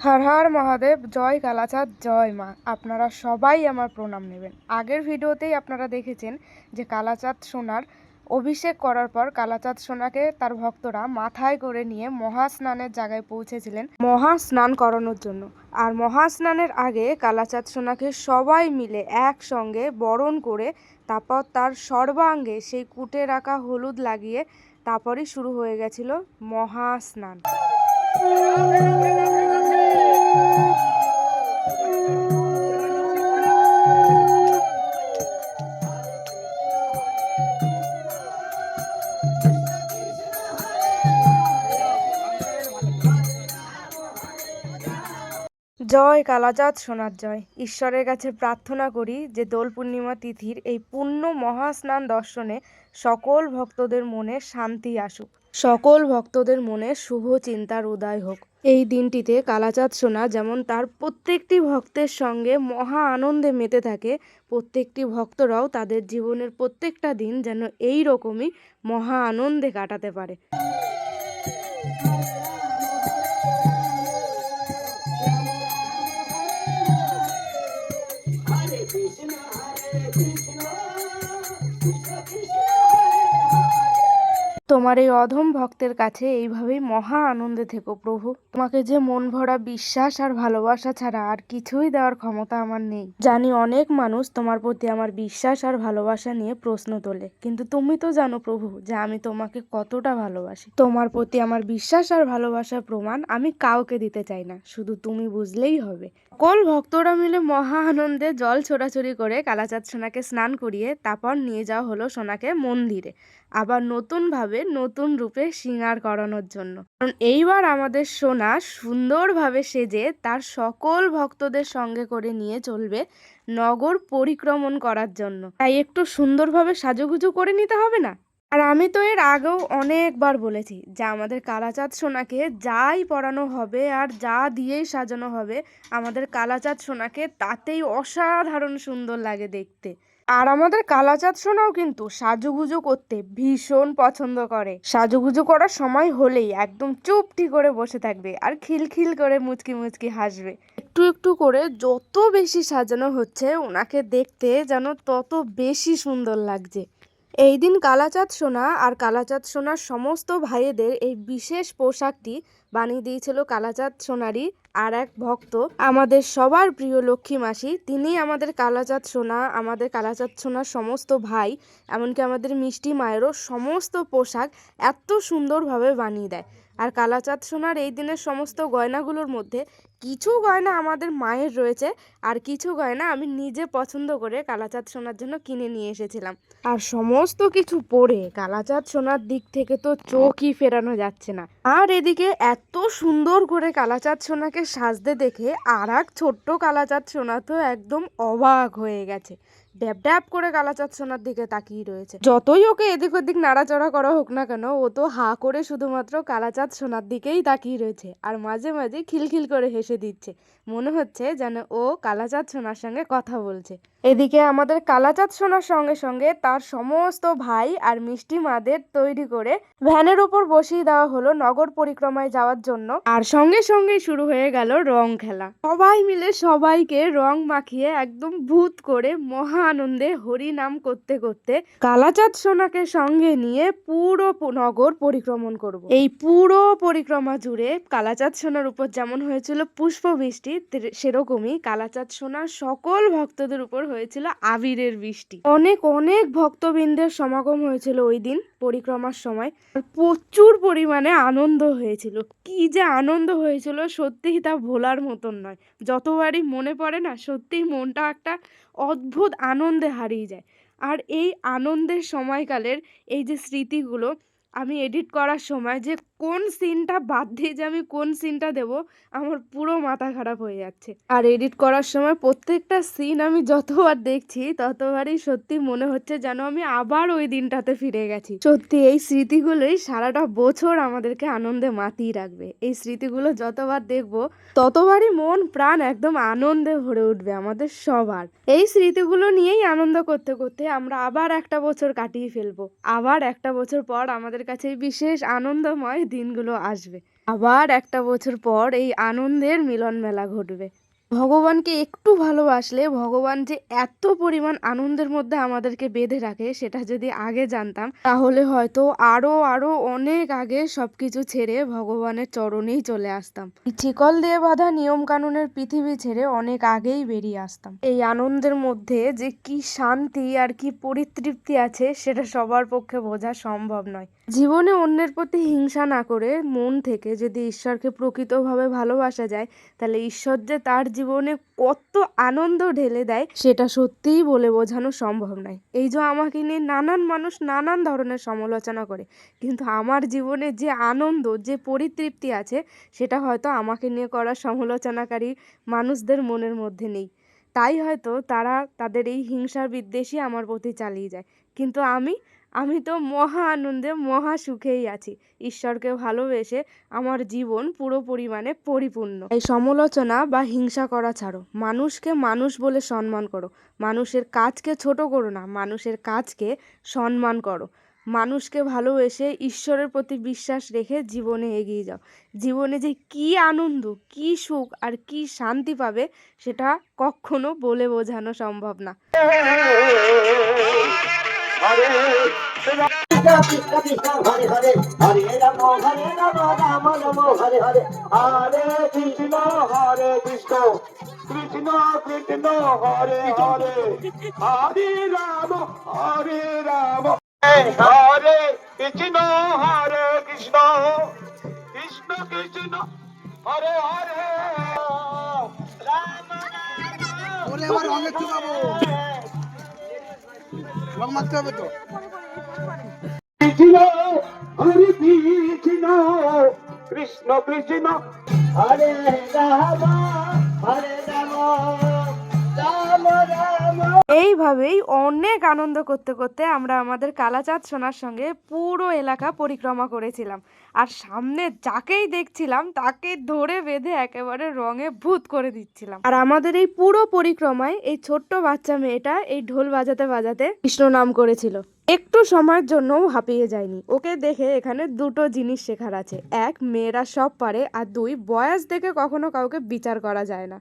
হর হর মহাদেব, জয় কালাচাঁদ, জয় মা। আপনারা সবাই আমার প্রণাম নেবেন। আগের ভিডিওতেই আপনারা দেখেছেন যে কালাচাঁদ সোনার অভিষেক করার পর কালাচাঁদ সোনাকে তার ভক্তরা মাথায় করে নিয়ে মহাস্নানের জায়গায় পৌঁছেছিলেন মহাস্নান করানোর জন্য। আর মহাস্নানের আগে কালাচাঁদ সোনাকে সবাই মিলে একসঙ্গে বরণ করে তারপর তার সর্বাঙ্গে সেই কুটে রাখা হলুদ লাগিয়ে তারপরই শুরু হয়ে গেছিল মহাস্নান। জয় কালাচাঁদ সোনার জয়। ঈশ্বরের কাছে প্রার্থনা করি যে দোল পূর্ণিমা তিথির এই পূর্ণ মহাস্নান দর্শনে সকল ভক্তদের মনে শান্তি আসুক, সকল ভক্তদের মনে শুভ চিন্তার উদয় হোক। এই দিনটিতে কালাচাঁদ সোনা যেমন তার প্রত্যেকটি ভক্তের সঙ্গে মহা আনন্দে মেতে থাকে, প্রত্যেকটি ভক্তরাও তাদের জীবনের প্রত্যেকটা দিন যেন এই রকমই মহা আনন্দে কাটাতে পারে। তোমার এই অধম ভক্তের কাছে এইভাবেই মহা আনন্দে থেকো প্রভু। তোমাকে যে মন ভরা বিশ্বাস আর ভালোবাসা ছাড়া আর কিছুই দেওয়ার ক্ষমতা আমার নেই। জানি অনেক মানুষ তোমার প্রতি আমার বিশ্বাস আর ভালোবাসা নিয়ে প্রশ্ন তোলে, কিন্তু তুমি তো জানো প্রভু যে আমি তোমাকে কতটা ভালোবাসি। তোমার প্রতি আমার বিশ্বাস আর ভালোবাসার প্রমাণ আমি কাউকে দিতে চাই না, শুধু তুমি বুঝলেই হবে। সকল ভক্তরা মিলে মহা আনন্দে জল ছোড়াছড়ি করে কালাচাঁদ সোনাকে স্নান করিয়ে তারপর নিয়ে যাওয়া হলো সোনাকে মন্দিরে, আবার নতুনভাবে নতুন রূপে শৃঙ্গার করানোর জন্য। কারণ এইবার আমাদের সোনা সুন্দরভাবে সেজে তার সকল ভক্তদের সঙ্গে করে নিয়ে চলবে নগর পরিক্রমণ করার জন্য। তাই একটু সুন্দরভাবে সাজুগুজু করে নিতে হবে না? আর আমি তো এর আগেও অনেকবার বলেছি যে আমাদের কালাচাঁদ সোনাকে যাই পরানো হবে আর যা দিয়েই সাজানো হবে, আমাদের কালাচাঁদ সোনাকে তাতেই অসাধারণ সুন্দর লাগে দেখতে। আর আমাদের কালাচাঁদ সোনাও কিন্তু সাজুগুজু করতে ভীষণ পছন্দ করে। সাজুগুজু করার সময় হলেই একদম চুপটি করে বসে থাকবে আর খিলখিল করে মুচকি মুচকি হাসবে। একটু একটু করে যত বেশি সাজানো হচ্ছে ওনাকে দেখতে যেন তত বেশি সুন্দর লাগছে। এই দিন কালাচাঁদ সোনা আর কালাচাঁদ সোনার সমস্ত ভাইয়েদের এই বিশেষ পোশাকটি বানিয়ে দিয়েছিল কালাচাঁদ সোনারই আর এক ভক্ত, আমাদের সবার প্রিয় লক্ষ্মী মাসি। তিনি আমাদের কালাচাঁদ সোনা, আমাদের কালাচাঁদ সোনার সমস্ত ভাই, এমনকি আমাদের মিষ্টি মায়েরও সমস্ত পোশাক এত সুন্দরভাবে বানিয়ে দেয়। আর কালাচাঁদ সোনার এই দিনের সমস্ত গয়নাগুলোর মধ্যে কিছু গয়না আমাদের মায়ের রয়েছে, আর কিছু গয়না আমি নিজে পছন্দ করে কালাচাঁদ সোনার জন্য কিনে নিয়ে এসেছিলাম। আর সমস্ত কিছু পরে কালাচাঁদ সোনার দিক থেকে তো চোখই ফেরানো যাচ্ছে না। আর এদিকে এত সুন্দর করে কালাচাঁদ সোনাকে সাজতে দেখে আর এক ছোট্ট কালাচাঁদ সোনা তো একদম অবাক হয়ে গেছে, ড্যাব ড্যাব করে কালাচাঁদ সোনার দিকে তাকিয়ে রয়েছে। যতই ওকে এদিক ওদিক নাড়াচড়া করা হোক না কেন, ও তো হা করে শুধুমাত্র কালাচাঁদ সোনার দিকেই তাকিয়ে রয়েছে আর মাঝে মাঝে খিলখিল করে হেসে দিচ্ছে। মনে হচ্ছে যেন ও কালাচাঁদ সোনার সঙ্গে কথা বলছে। এদিকে আমাদের কালাচাঁদ সোনার সঙ্গে সঙ্গে তার সমস্ত ভাই আর মিষ্টি মাদের তৈরি করে ভ্যানের উপর বসিয়ে দেওয়া হলো নগর পরিক্রমায় যাওয়ার জন্য। আর সঙ্গে সঙ্গে শুরু হয়ে গেল রং খেলা। সবাই মিলে সবাইকে রং মাখিয়ে একদম ভূত করে মহা আনন্দে হরি নাম করতে করতে কালাচাঁদ সোনাকে সঙ্গে নিয়ে পুরো নগর পরিক্রমণ করব। এই পুরো পরিক্রমা জুড়ে কালাচাঁদ সোনার উপর যেমন হয়েছিল পুষ্প বৃষ্টি, সেরকমই কালাচাঁদ সোনার সকল ভক্তদের উপর হয়েছিল আবিরের বৃষ্টি। অনেক অনেক ভক্তবৃন্দের সমাগম হয়েছিল ওই দিন পরিক্রমার সময়। প্রচুর পরিমাণে আনন্দ হয়েছিল। কি যে আনন্দ হয়েছিল সত্যিই তা ভোলার মতন নয়। যতবারই মনে পড়ে না, সত্যিই মনটা একটা অদ্ভুত আনন্দে হারিয়ে যায়। আর এই আনন্দের সময়কালের এই যে স্মৃতিগুলো আমি এডিট করার সময় যে কোন সিনটা বাদ দিয়ে যে আমি কোন সিনটা দেব, আমার পুরো মাথা খারাপ হয়ে যাচ্ছে। আর এডিট করার সময় প্রত্যেকটা সিন আমি যতবার দেখছি ততবারই সত্যি মনে হচ্ছে যেন আমি আবার ওই দিনটাতে ফিরে গেছি। সত্যি এই স্মৃতিগুলোই সারাটা বছর আমাদেরকে আনন্দে মাতিয়ে রাখবে। এই স্মৃতিগুলো যতবার দেখব ততবারই মন প্রাণ একদম আনন্দে ভরে উঠবে আমাদের সবার। এই স্মৃতিগুলো নিয়েই আনন্দ করতে করতে আমরা আবার একটা বছর কাটিয়ে ফেলবো। আবার একটা বছর পর আমাদের কাছে বিশেষ আনন্দময় দিনগুলো আসবে। আবার একটা বছর পর এই আনন্দের মিলন মেলা ঘটবে। ভগবানকে একটু ভালোবাসলে ভগবান যে এত পরিমাণ আনন্দের মধ্যে আমাদেরকে বেঁধে রাখে সেটা যদি আগে জানতাম তাহলে হয়তো আরো আরো অনেক আগে সবকিছু ছেড়ে ভগবানের চরণেই চলে আসতাম। এই শিকল দিয়ে বাঁধা নিয়ম কানুনের পৃথিবী ছেড়ে অনেক আগেই বেরিয়ে আসতাম। এই আনন্দের মধ্যে যে কি শান্তি আর কি পরিতৃপ্তি আছে সেটা সবার পক্ষে বোঝা সম্ভব নয়। জীবনে অন্যের প্রতি হিংসা না করে মন থেকে যদি ঈশ্বরকে প্রকৃতভাবে ভালোবাসা যায় তাহলে ঈশ্বর যে তার জীবনে কত আনন্দ ঢেলে দেয় সেটা সত্যিই বলে বোঝানো সম্ভব নয়। এই যে আমাকে নিয়ে নানান মানুষ নানান ধরনের সমালোচনা করে, কিন্তু আমার জীবনে যে আনন্দ যে পরিতৃপ্তি আছে সেটা হয়তো আমাকে নিয়ে করা সমালোচনাকারী মানুষদের মনের মধ্যে নেই। তাই হয়তো তারা তাদের এই হিংসার বিদ্বেষই আমার প্রতি চালিয়ে যায়। কিন্তু আমি তো মহা আনন্দে মহা সুখেই আছি। ঈশ্বরকে ভালোবেসে আমার জীবন পুরো পরিমাণে পরিপূর্ণ। এই সমালোচনা বা হিংসা করা ছাড়ো, মানুষকে মানুষ বলে সম্মান করো। মানুষের কাজকে ছোট করো না, মানুষের কাজকে সম্মান করো। মানুষকে ভালোবেসে ঈশ্বরের প্রতি বিশ্বাস রেখে জীবনে এগিয়ে যাও। জীবনে যে কি আনন্দ, কি সুখ আর কি শান্তি পাবে সেটা কখনো বলে বোঝানো সম্ভব না। হরে কৃষ্ণ কৃষ্ণ হরে হরে হরে রাম রাম রাম হরে হরে হরে কৃষ্ণ কৃষ্ণ কৃষ্ণ হরে হরে হরে রাম হরে কৃষ্ণ কৃষ্ণ কৃষ্ণ কৃষ্ণ হরে হরে রাম ওরে আবার অনেক চুকাবো রং মারতে হবে তো কৃষ্ণ হরে কৃষ্ণ কৃষ্ণ কৃষ্ণ হরে রাম রাম রাম। এইভাবেই অনেক আনন্দ করতে করতে আমরা আমাদের কালাচাঁদ সোনার সঙ্গে পুরো এলাকা পরিক্রমা করেছিলাম। আর সামনে যাকেই দেখছিলাম তাকে ধরে বেঁধে একেবারে রঙে ভূত করে দিচ্ছিলাম। আর আমাদের এই পুরো পরিক্রমায় এই ছোট্ট বাচ্চা মেয়েটা এই ঢোল বাজাতে বাজাতে কৃষ্ণ নাম করেছিল। একটু সময়ের জন্যও হাঁপিয়ে যায়নি। ওকে দেখে এখানে দুটো জিনিস শেখার আছে: এক, মেয়েরা সব পারে, আর দুই, বয়স দেখে কখনো কাউকে বিচার করা যায় না।